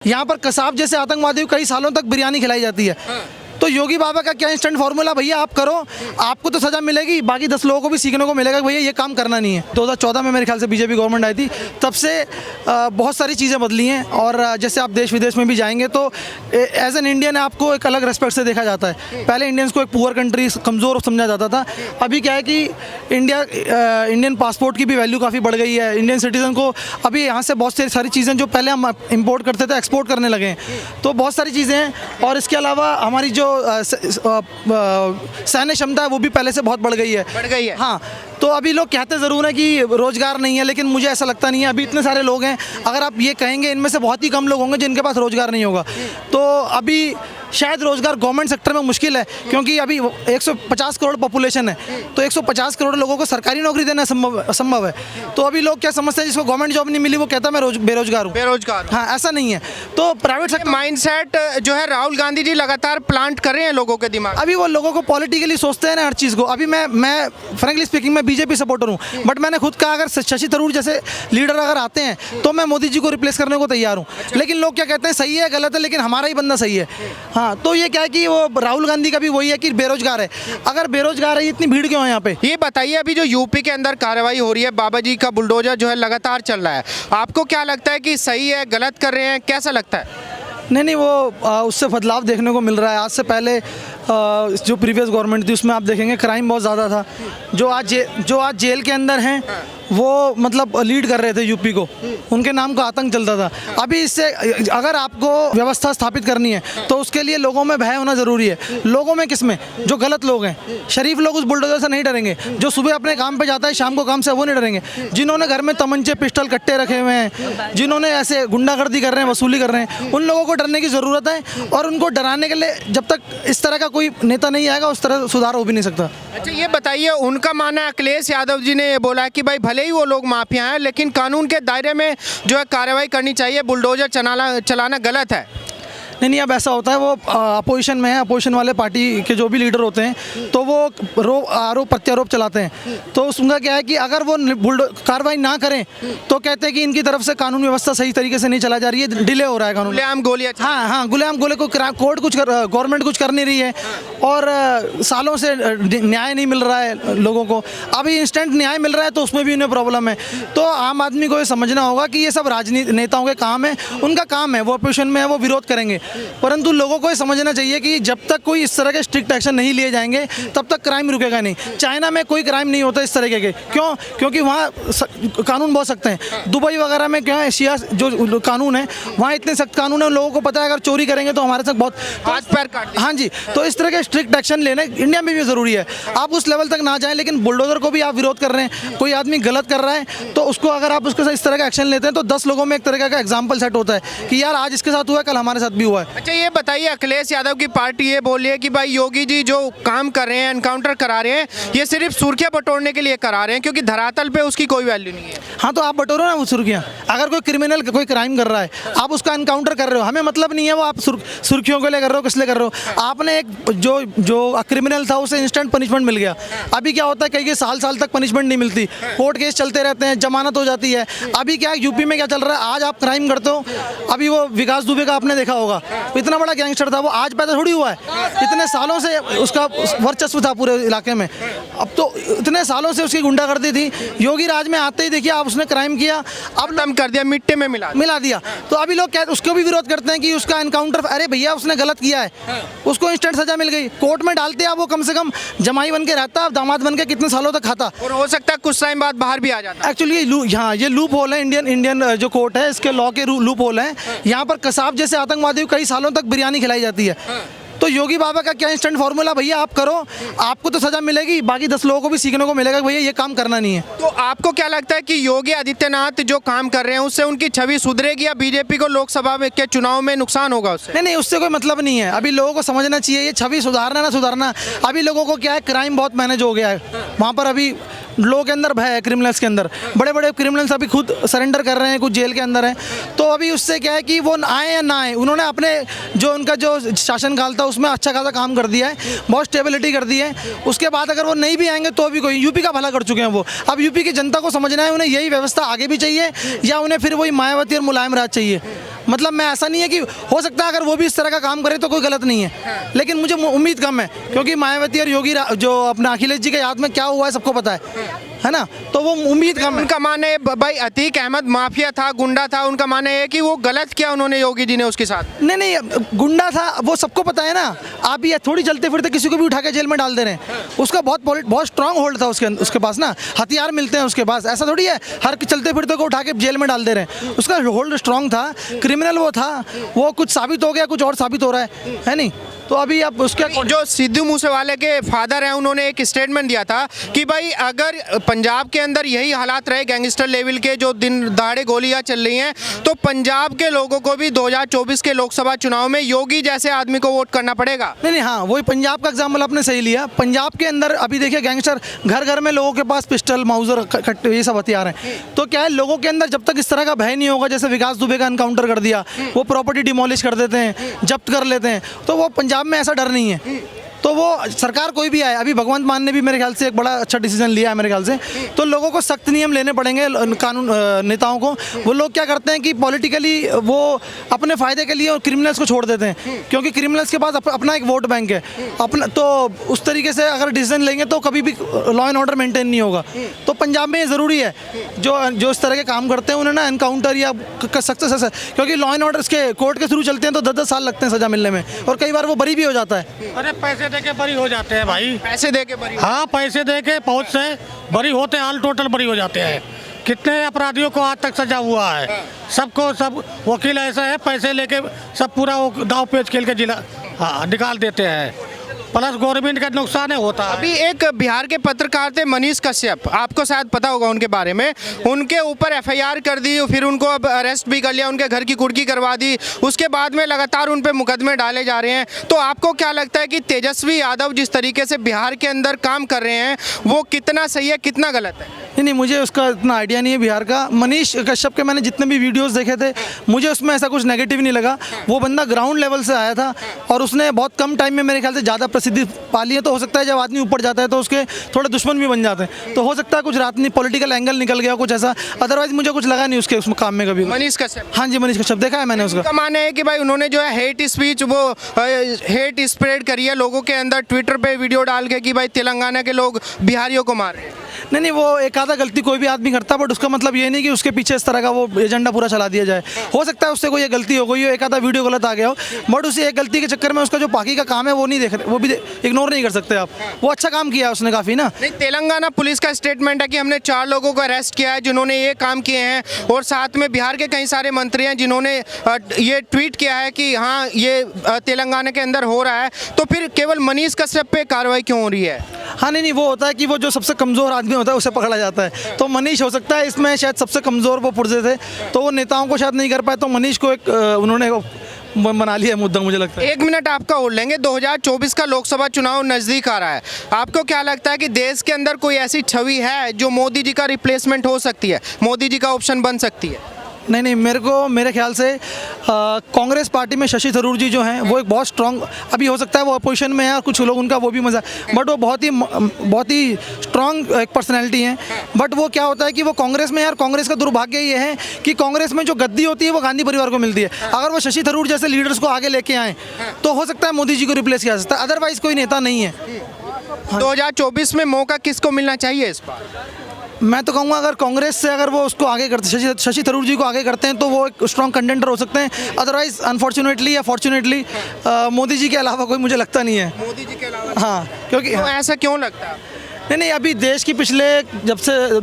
यहाँ पर कसाब जैसे आतंकवादियों को कई सालों तक बिरयानी खिलाई जाती है। तो योगी बाबा का क्या इंस्टेंट फार्मूला, भैया आप करो, आपको तो सज़ा मिलेगी, बाकी 10 लोगों को भी सीखने को मिलेगा कि भैया ये काम करना नहीं है। 2014 में मेरे ख्याल से बीजेपी गवर्नमेंट आई थी, तब से बहुत सारी चीज़ें बदली हैं। और जैसे आप देश विदेश में भी जाएंगे तो एज एन इंडियन आपको एक अलग रेस्पेक्ट से देखा जाता है। पहले इंडियंस को एक पुअर कंट्री, कमज़ोर समझा जाता था। अभी क्या है कि इंडियन पासपोर्ट की भी वैल्यू काफ़ी बढ़ गई है। इंडियन सिटीज़न को अभी यहाँ से बहुत सारी चीज़ें जो पहले हम इम्पोर्ट करते थे एक्सपोर्ट करने लगे हैं। तो बहुत सारी चीज़ें हैं। और इसके अलावा हमारी जो सैन्य क्षमता है वो भी पहले से बहुत बढ़ गई है। हाँ, तो अभी लोग कहते ज़रूर हैं कि रोज़गार नहीं है, लेकिन मुझे ऐसा लगता नहीं है। अभी इतने सारे लोग हैं, अगर आप ये कहेंगे इनमें से बहुत ही कम लोग होंगे जिनके पास रोज़गार नहीं होगा। तो अभी शायद रोज़गार गवर्नमेंट सेक्टर में मुश्किल है, क्योंकि अभी 150 करोड़ पॉपुलेशन है, तो 150 करोड़ लोगों को सरकारी नौकरी देना असंभव है। तो अभी लोग क्या समझते हैं, जिसको गवर्नमेंट जॉब नहीं मिली वो कहता है मैं बेरोजगार हूँ। हाँ, ऐसा नहीं है। तो प्राइवेट सेक्टर माइंडसेट जो है राहुल गांधी जी लगातार प्लांट कर रहे हैं लोगों के दिमाग। अभी वो लोगों को पॉलिटिकली सोचते हैं ना हर चीज़ को। अभी मैं फ्रेंकली स्पीकिंग मैं बीजेपी सपोर्टर हूँ, बट मैंने खुद कहा अगर शशि थरूर जैसे लीडर अगर आते हैं तो मैं मोदी जी को रिप्लेस करने को तैयार हूँ। लेकिन लोग क्या कहते हैं, सही है गलत है, लेकिन हमारा ही बंदा सही है। हाँ, तो ये क्या है कि वो राहुल गांधी का भी वही है कि बेरोजगार है। अगर बेरोजगार है, इतनी भीड़ क्यों है यहाँ पे? ये बताइए, अभी जो यूपी के अंदर कार्रवाई हो रही है, बाबा जी का बुलडोजर जो है लगातार चल रहा है, आपको क्या लगता है कि सही है, गलत कर रहे हैं, कैसा लगता है? नहीं, वो उससे बदलाव देखने को मिल रहा है। आज से पहले जो प्रीवियस गवर्नमेंट थी उसमें आप देखेंगे क्राइम बहुत ज़्यादा था। जो आज जेल के अंदर हैं वो मतलब लीड कर रहे थे यूपी को, उनके नाम का आतंक चलता था। अभी इससे अगर आपको व्यवस्था स्थापित करनी है तो उसके लिए लोगों में भय होना ज़रूरी है। लोगों में किसमें? जो गलत लोग हैं। शरीफ लोग उस बुलडोजर से नहीं डरेंगे। जो सुबह अपने काम पे जाता है शाम को काम से, वो नहीं डरेंगे। जिन्होंने घर में तमंचे पिस्टल कट्टे रखे हुए हैं, जिन्होंने ऐसे गुंडागर्दी कर रहे हैं, वसूली कर रहे हैं, उन लोगों को डरने की ज़रूरत है। और उनको डराने के लिए जब तक इस तरह का कोई नेता नहीं आएगा उस तरह सुधार हो भी नहीं सकता। अच्छा, ये बताइए, उनका मानना है, अखिलेश यादव जी ने ये बोला है कि भाई भले ही वो लोग माफिया हैं लेकिन कानून के दायरे में जो है कार्रवाई करनी चाहिए, बुलडोजर चलाना गलत है। नहीं, अब ऐसा होता है, वो अपोजिशन में है, अपोजिशन वाले पार्टी के जो भी लीडर होते हैं तो वो आरोप प्रत्यारोप चलाते हैं। तो उसका क्या है कि अगर वो कार्रवाई ना करें तो कहते हैं कि इनकी तरफ से कानून व्यवस्था सही तरीके से नहीं चला जा रही है, डिले हो रहा है कानून। गुलेम गोलियां। हाँ, गुलेम गोले को कोर्ट गवर्नमेंट कुछ कर नहीं रही है और सालों से न्याय नहीं मिल रहा है लोगों को। अभी इंस्टेंट न्याय मिल रहा है तो उसमें भी उन्हें प्रॉब्लम है। तो आम आदमी को ये समझना होगा कि ये सब राजनीति नेताओं के काम है, उनका काम है, वो अपोजिशन में है, वो विरोध करेंगे। परंतु लोगों को ये समझना चाहिए कि जब तक कोई इस तरह के स्ट्रिक्ट एक्शन नहीं लिए जाएंगे तब तक क्राइम रुकेगा नहीं। चाइना में कोई क्राइम नहीं होता इस तरीके के। क्यों? क्योंकि वहाँ कानून बहुत सख्त हैं। दुबई वगैरह में क्या एशिया जो कानून है वहाँ इतने सख्त कानून है, लोगों को पता है अगर चोरी करेंगे तो हमारे साथ बहुत हाथ पैर काट। हाँ जी, तो इस तरह के स्ट्रिक्ट एक्शन लेने इंडिया में भी ज़रूरी है। आप उस लेवल तक ना जाएं, लेकिन बुलडोजर को भी आप विरोध कर रहे हैं। कोई आदमी गलत कर रहा है तो उसको अगर आप उसके साथ इस तरह का एक्शन लेते हैं तो 10 लोगों में एक तरह का एग्जाम्पल सेट होता है कि यार आज इसके साथ हुआ है, कल हमारे साथ भी हुआ है। अच्छा, ये बताइए, अखिलेश यादव की पार्टी ये बोल रही है कि भाई योगी जी जो काम कर रहे हैं, एनकाउंटर करा रहे हैं, ये सिर्फ सुर्खियां बटोरने के लिए करा रहे हैं, क्योंकि धरातल पे उसकी कोई वैल्यू नहीं है। हाँ, तो आप बटोरो ना वो सुर्खियाँ। अगर कोई क्रिमिनल कोई क्राइम कर रहा है, आप उसका एनकाउंटर कर रहे हो, हमें मतलब नहीं है वो आप सुर्खियों के लिए कर रहे हो, किस लिए कर रहे हो। आपने एक जो क्रिमिनल था उसे इंस्टेंट पनिशमेंट मिल गया। अभी क्या होता है, कई साल तक पनिशमेंट नहीं मिलती, कोर्ट केस चलते रहते हैं, जमानत हो जाती है। अभी क्या यूपी में क्या चल रहा है, आज आप क्राइम करते हो, अभी वो विकास दुबे का आपने देखा होगा, इतना बड़ा गैंगस्टर था, वो आज पैदा थोड़ी हुआ है। इतने सालों से उसका वर्चस्व था पूरे इलाके में। अब तो इतने सालों से उसकी गुंडागर्दी थी। योगी राज में आते ही देखिए आप, उसने क्राइम किया, अब दम कर दिया, मिट्टी में मिला दिया। तो अभी लोग क्या उसको भी विरोध करते हैं कि उसका एनकाउंटर, अरे भैया उसने गलत किया है, उसको इंस्टेंट सजा मिल गई, कोर्ट में डालते आप, वो कम से कम जमाई बन के रहता, दामाद बन के कितने सालों तक खाता, और हो सकता है कुछ टाइम बाद बाहर भी आ जाता। एक्चुअली हाँ, ये लूप होल है, इंडियन जो कोर्ट है इसके लॉ के लूप होल है। यहाँ पर कसाब जैसे आतंकवादियों को कई सालों तक बिरयानी खिलाई जाती है। तो योगी बाबा का क्या इंस्टेंट फार्मूला, भैया आप करो, आपको तो सजा मिलेगी, बाकी 10 लोगों को भी सीखने को मिलेगा कि भैया ये काम करना नहीं है। तो आपको क्या लगता है कि योगी आदित्यनाथ जो काम कर रहे हैं उससे उनकी छवि सुधरेगी या बीजेपी को लोकसभा के चुनाव में नुकसान होगा उससे? नहीं, उससे कोई मतलब नहीं है। अभी लोगों को समझना चाहिए ये छवि सुधारना ना सुधारना। अभी लोगों को क्या है, क्राइम बहुत मैनेज हो गया है वहाँ पर। अभी लोगों के अंदर भय है, क्रिमिनल्स के अंदर बड़े बड़े क्रिमिनल्स अभी खुद सरेंडर कर रहे हैं, कुछ जेल के अंदर हैं। तो अभी उससे क्या है कि वो आए या ना आए, उन्होंने अपने जो उनका जो शासनकाल था उसमें उसमें अच्छा खासा काम कर दिया है, बहुत स्टेबिलिटी कर दी है। उसके बाद अगर वो नहीं भी आएंगे तो भी कोई, यूपी का भला कर चुके हैं वो। अब यूपी की जनता को समझना है उन्हें यही व्यवस्था आगे भी चाहिए या उन्हें फिर वही मायावती और मुलायम राज चाहिए। मतलब मैं ऐसा नहीं है कि हो सकता है अगर वो भी इस तरह का काम करे तो कोई गलत नहीं है, लेकिन मुझे उम्मीद कम है, क्योंकि मायावती और योगी जो अपना अखिलेश जी के याद में क्या हुआ है सबको पता है ना, तो वो उम्मीद कम है। उनका मानना है भाई अतीक अहमद माफिया था, गुंडा था, उनका मानना है कि वो गलत किया उन्होंने योगी जी ने उसके साथ। नहीं, गुंडा था वो सबको पता है ना। आप ये थोड़ी चलते फिरते किसी को भी उठा के जेल में डाल दे रहे हैं। उसका बहुत स्ट्रांग होल्ड था उसके पास ना, हथियार मिलते हैं उसके पास। ऐसा थोड़ी है हर चलते फिरते को उठा के जेल में डाल दे रहे हैं। उसका होल्ड स्ट्रांग था, क्रिमिनल वो था, वो कुछ साबित हो गया, कुछ और साबित हो रहा है नहीं। तो अभी आप उसके जो सिद्धू मूसेवाले के फादर हैं उन्होंने एक स्टेटमेंट दिया था कि भाई अगर पंजाब के अंदर यही हालात रहे गैंगस्टर लेवल के, जो दिन दहाड़े गोलियां चल रही हैं, तो पंजाब के लोगों को भी 2024 के लोकसभा चुनाव में योगी जैसे आदमी को वोट करना पड़ेगा। नहीं, हाँ, वही पंजाब का एग्जाम्पल आपने सही लिया। पंजाब के अंदर अभी देखिए गैंगस्टर घर घर में लोगों के पास पिस्टल, माउजर, कट्टे, ये सब हथियार हैं। तो क्या है, लोगों के अंदर जब तक इस तरह का भय नहीं होगा, जैसे विकास दुबे का एनकाउंटर कर दिया, वो प्रॉपर्टी डिमोलिश कर देते हैं, जब्त कर लेते हैं, तो वो पंजाब में ऐसा डर नहीं है। तो वो सरकार कोई भी आए, अभी भगवंत मान ने भी मेरे ख्याल से एक बड़ा अच्छा डिसीजन लिया है मेरे ख्याल से। तो लोगों को सख्त नियम लेने पड़ेंगे, कानून नेताओं को। वो लोग क्या करते हैं कि पॉलिटिकली वो अपने फ़ायदे के लिए और क्रिमिनल्स को छोड़ देते हैं, क्योंकि क्रिमिनल्स के पास अपना एक वोट बैंक है अपना। तो उस तरीके से अगर डिसीजन लेंगे तो कभी भी लॉ एंड ऑर्डर मेंटेन नहीं होगा। तो पंजाब में ये ज़रूरी है, जो इस तरह के काम करते हैं उन्हें ना एनकाउंटर या सख्त से, क्योंकि लॉ एंड ऑर्डर के कोर्ट के थ्रू चलते हैं तो 10-10 साल लगते हैं सज़ा मिलने में, और कई बार वो बरी भी हो जाता है। अरे पैसे दे के बरी हो जाते हैं भाई, पैसे दे के बरी। हाँ, पैसे दे के बहुत से बरी होते हैं, ऑल टोटल बरी हो जाते हैं। कितने अपराधियों को आज तक सजा हुआ है। सबको सब वकील ऐसा है, पैसे लेके सब पूरा वो दाव पेच खेल के जिला निकाल देते हैं, प्लस गवर्नमेंट का नुकसान है होता है। अभी एक बिहार के पत्रकार थे मनीष कश्यप, आपको शायद पता होगा उनके बारे में। उनके ऊपर एफआईआर कर दी, फिर उनको अब अरेस्ट भी कर लिया, उनके घर की कुर्की करवा दी, उसके बाद में लगातार उन पे मुकदमे डाले जा रहे हैं। तो आपको क्या लगता है कि तेजस्वी यादव जिस तरीके से बिहार के अंदर काम कर रहे हैं वो कितना सही है, कितना गलत है? नहीं, मुझे उसका इतना आइडिया नहीं है बिहार का। मनीष कश्यप के मैंने जितने भी वीडियोस देखे थे, मुझे उसमें ऐसा कुछ नेगेटिव नहीं लगा। वो बंदा ग्राउंड लेवल से आया था और उसने बहुत कम टाइम में मेरे ख्याल से ज़्यादा प्रसिद्धि पा ली है। तो हो सकता है जब आदमी ऊपर जाता है तो उसके थोड़े दुश्मन भी बन जाते हैं, तो हो सकता है कुछ राजनीतिक पॉलिटिकल एंगल निकल गया कुछ ऐसा। अदरवाइज मुझे कुछ लगा नहीं उसके उस काम में कभी। मनीष कश्यप? हाँ जी, मनीष कश्यप देखा है मैंने उसका। उसका मानना है कि भाई उन्होंने जो है हेट स्पीच, वो हेट स्प्रेड करी है लोगों के अंदर, ट्विटर पे वीडियो डाल के कि भाई तेलंगाना के लोग बिहारियों को मार रहे हैं। नहीं, वो एक आधा गलती कोई भी आदमी करता, बट उसका मतलब ये नहीं कि उसके पीछे इस तरह का वो एजेंडा पूरा चला दिया जाए। हो सकता है उससे कोई गलती हो गई हो, एक आधा वीडियो गलत आ गया हो, बट उसी एक गलती के चक्कर में उसका जो बाकी का काम है वो नहीं देख रहे, वो भी इग्नोर नहीं कर सकते आप। वो अच्छा काम किया उसने काफ़ी ना। नहीं, तेलंगाना पुलिस का स्टेटमेंट है कि हमने 4 लोगों को अरेस्ट किया है जिन्होंने ये काम किए हैं, और साथ में बिहार के कई सारे मंत्री हैं जिन्होंने ये ट्वीट किया है कि हाँ ये तेलंगाना के अंदर हो रहा है। तो फिर केवल मनीष कश्यप पे कार्रवाई क्यों हो रही है? हाँ, नहीं, वो होता है कि वो जो सबसे कमज़ोर आदमी होता है उसे पकड़ा जाता है। तो मनीष हो सकता है इसमें शायद सबसे कमज़ोर वो पुर्जे थे, तो वो नेताओं को शायद नहीं कर पाए, तो मनीष को एक उन्होंने बना लिया मुद्दा, मुझे लगता है। 1 मिनट आपका और लेंगे। 2024 का लोकसभा चुनाव नज़दीक आ रहा है, आपको क्या लगता है कि देश के अंदर कोई ऐसी छवि है जो मोदी जी का रिप्लेसमेंट हो सकती है, मोदी जी का ऑप्शन बन सकती है? नहीं, मेरे ख्याल से कांग्रेस पार्टी में शशि थरूर जी जो हैं वो एक बहुत स्ट्रांग, अभी हो सकता है वो अपोजिशन में है और कुछ लोग उनका वो भी मजा, बट वो बहुत ही स्ट्रांग एक पर्सनैलिटी हैं। बट वो क्या होता है कि वो कांग्रेस में, यार कांग्रेस का दुर्भाग्य ये है कि कांग्रेस में जो गद्दी होती है वो गांधी परिवार को मिलती है। अगर वो शशि थरूर जैसे लीडर्स को आगे लेके आएँ तो हो सकता है मोदी जी को रिप्लेस किया जा सकता है, अदरवाइज कोई नेता नहीं है। 2024 में मौका किसको मिलना चाहिए इस बार? मैं तो कहूँगा अगर कांग्रेस से अगर वो उसको आगे करते, शशि थरूर जी को आगे करते हैं, तो वो एक स्ट्रॉन्ग कंटेंडर हो सकते हैं। अदरवाइज अनफॉर्चुनेटली या फॉर्चुनेटली मोदी जी के अलावा कोई मुझे लगता नहीं है। मोदी जी के अलावा? हाँ, क्योंकि तो ऐसा क्यों लगता है? नहीं, अभी देश की पिछले जब से